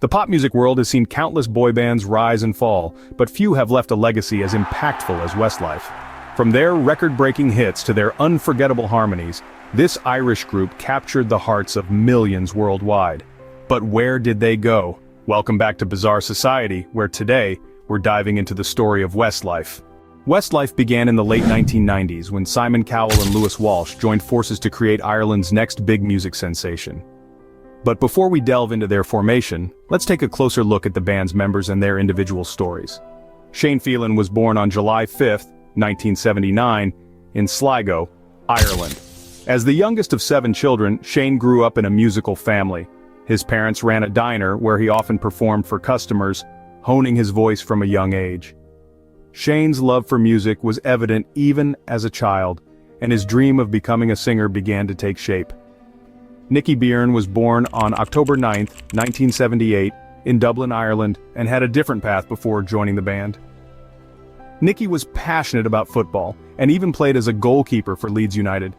The pop music world has seen countless boy bands rise and fall, but few have left a legacy as impactful as Westlife. From their record-breaking hits to their unforgettable harmonies, this Irish group captured the hearts of millions worldwide. But where did they go? Welcome back to Bizarre Society, where today, we're diving into the story of Westlife. Westlife began in the late 1990s when Simon Cowell and Lewis Walsh joined forces to create Ireland's next big music sensation. But before we delve into their formation, let's take a closer look at the band's members and their individual stories. Shane Phelan was born on July 5, 1979, in Sligo, Ireland. As the youngest of 7 children, Shane grew up in a musical family. His parents ran a diner where he often performed for customers, honing his voice from a young age. Shane's love for music was evident even as a child, and his dream of becoming a singer began to take shape. Nicky Byrne was born on October 9, 1978, in Dublin, Ireland, and had a different path before joining the band. Nicky was passionate about football, and even played as a goalkeeper for Leeds United.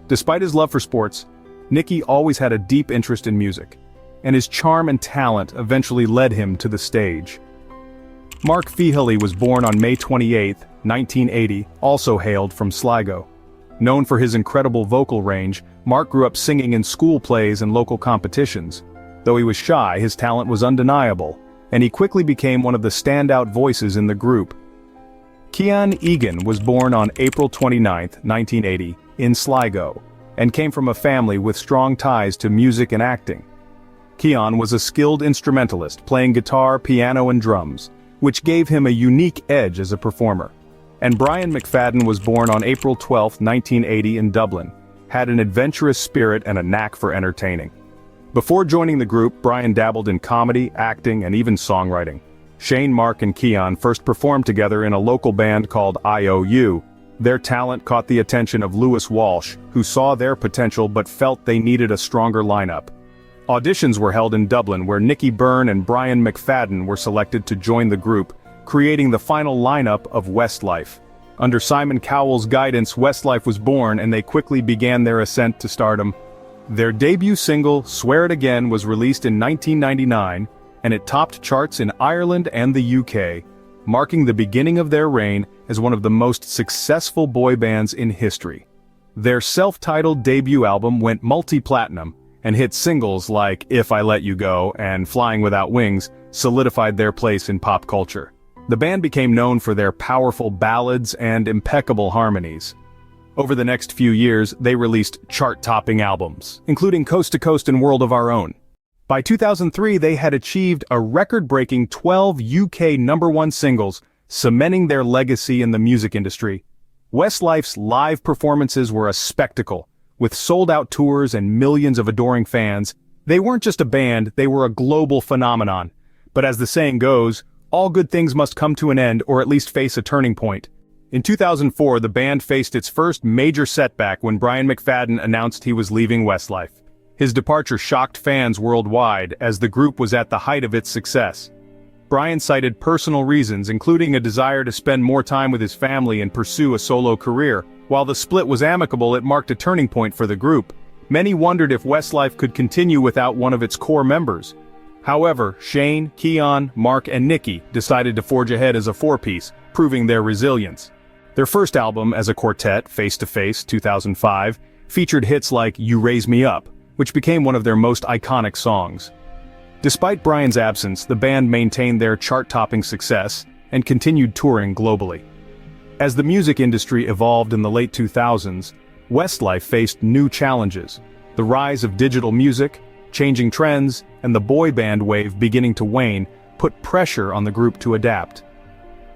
Despite his love for sports, Nicky always had a deep interest in music, and his charm and talent eventually led him to the stage. Mark Feehily was born on May 28, 1980, also hailed from Sligo. Known for his incredible vocal range, Mark grew up singing in school plays and local competitions. Though he was shy, his talent was undeniable, and he quickly became one of the standout voices in the group. Cian Egan was born on April 29, 1980, in Sligo, and came from a family with strong ties to music and acting. Cian was a skilled instrumentalist, playing guitar, piano and drums, which gave him a unique edge as a performer. And Brian McFadden was born on April 12, 1980 in Dublin, had an adventurous spirit and a knack for entertaining. Before joining the group, Brian dabbled in comedy, acting, and even songwriting. Shane, Mark, and Cian first performed together in a local band called IOU. Their talent caught the attention of Lewis Walsh, who saw their potential but felt they needed a stronger lineup. Auditions were held in Dublin where Nicky Byrne and Brian McFadden were selected to join the group, creating the final lineup of Westlife. Under Simon Cowell's guidance, Westlife was born and they quickly began their ascent to stardom. Their debut single, Swear It Again, was released in 1999, and it topped charts in Ireland and the UK, marking the beginning of their reign as one of the most successful boy bands in history. Their self-titled debut album went multi-platinum, and hit singles like If I Let You Go and Flying Without Wings solidified their place in pop culture. The band became known for their powerful ballads and impeccable harmonies. Over the next few years, they released chart-topping albums, including Coast to Coast and World of Our Own. By 2003, they had achieved a record-breaking 12 UK #1 singles, cementing their legacy in the music industry. Westlife's live performances were a spectacle. With sold-out tours and millions of adoring fans, they weren't just a band, they were a global phenomenon. But as the saying goes, all good things must come to an end or at least face a turning point. In 2004, the band faced its first major setback when Brian McFadden announced he was leaving Westlife. His departure shocked fans worldwide as the group was at the height of its success. Brian cited personal reasons, including a desire to spend more time with his family and pursue a solo career. While the split was amicable, it marked a turning point for the group. Many wondered if Westlife could continue without one of its core members. However, Shane, Cian, Mark, and Nicky decided to forge ahead as a 4-piece, proving their resilience. Their first album as a quartet, Face to Face, 2005, featured hits like You Raise Me Up, which became one of their most iconic songs. Despite Brian's absence, the band maintained their chart-topping success and continued touring globally. As the music industry evolved in the late 2000s, Westlife faced new challenges. The rise of digital music, changing trends, and the boy band wave beginning to wane put pressure on the group to adapt.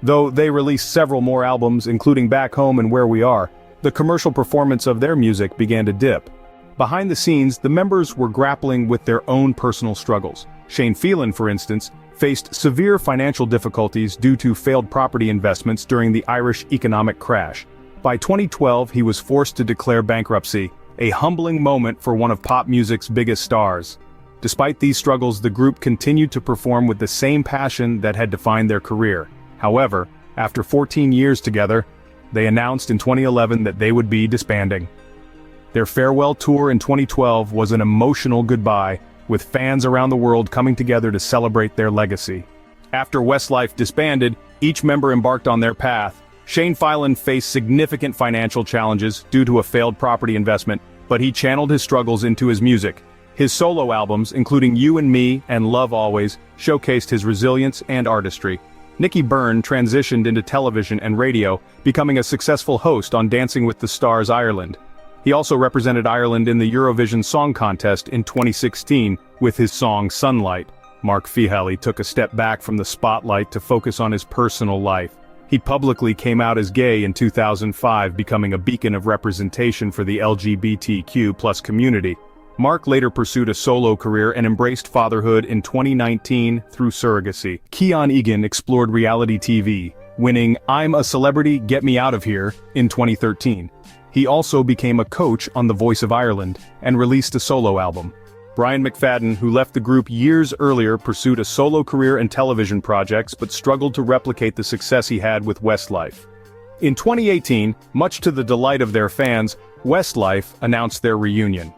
Though they released several more albums, including Back Home and Where We Are, the commercial performance of their music began to dip. Behind the scenes, the members were grappling with their own personal struggles. Shane Phelan, for instance, faced severe financial difficulties due to failed property investments during the Irish economic crash. By 2012, he was forced to declare bankruptcy, a humbling moment for one of pop music's biggest stars. Despite these struggles, the group continued to perform with the same passion that had defined their career. However, after 14 years together, they announced in 2011 that they would be disbanding. Their farewell tour in 2012 was an emotional goodbye, with fans around the world coming together to celebrate their legacy. After Westlife disbanded, each member embarked on their path. Shane Filan faced significant financial challenges due to a failed property investment, but he channeled his struggles into his music. His solo albums, including You and Me and Love Always, showcased his resilience and artistry. Nicky Byrne transitioned into television and radio, becoming a successful host on Dancing with the Stars Ireland. He also represented Ireland in the Eurovision Song Contest in 2016 with his song Sunlight. Mark Feehally took a step back from the spotlight to focus on his personal life. He publicly came out as gay in 2005, becoming a beacon of representation for the LGBTQ+ community. Mark later pursued a solo career and embraced fatherhood in 2019 through surrogacy. Keon Egan explored reality TV, winning I'm a Celebrity, Get Me Out of Here in 2013. He also became a coach on The Voice of Ireland and released a solo album. Brian McFadden, who left the group years earlier, pursued a solo career in television projects but struggled to replicate the success he had with Westlife. In 2018, much to the delight of their fans, Westlife announced their reunion.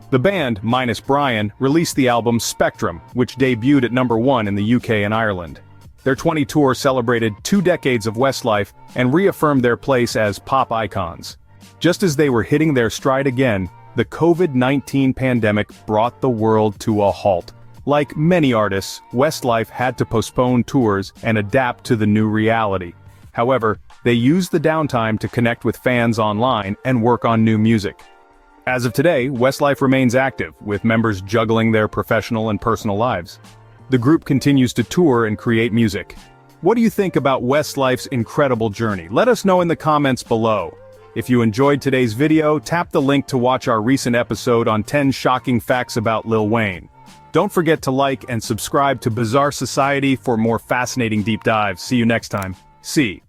The band, minus Brian, released the album Spectrum, which debuted at #1 in the UK and Ireland. Their 20 tour celebrated 2 decades of Westlife and reaffirmed their place as pop icons. Just as they were hitting their stride again, the COVID-19 pandemic brought the world to a halt. Like many artists, Westlife had to postpone tours and adapt to the new reality. However, they used the downtime to connect with fans online and work on new music. As of today, Westlife remains active, with members juggling their professional and personal lives. The group continues to tour and create music. What do you think about Westlife's incredible journey? Let us know in the comments below. If you enjoyed today's video, tap the link to watch our recent episode on 10 shocking facts about Lil Wayne. Don't forget to like and subscribe to Bizarre Society for more fascinating deep dives. See you next time. See.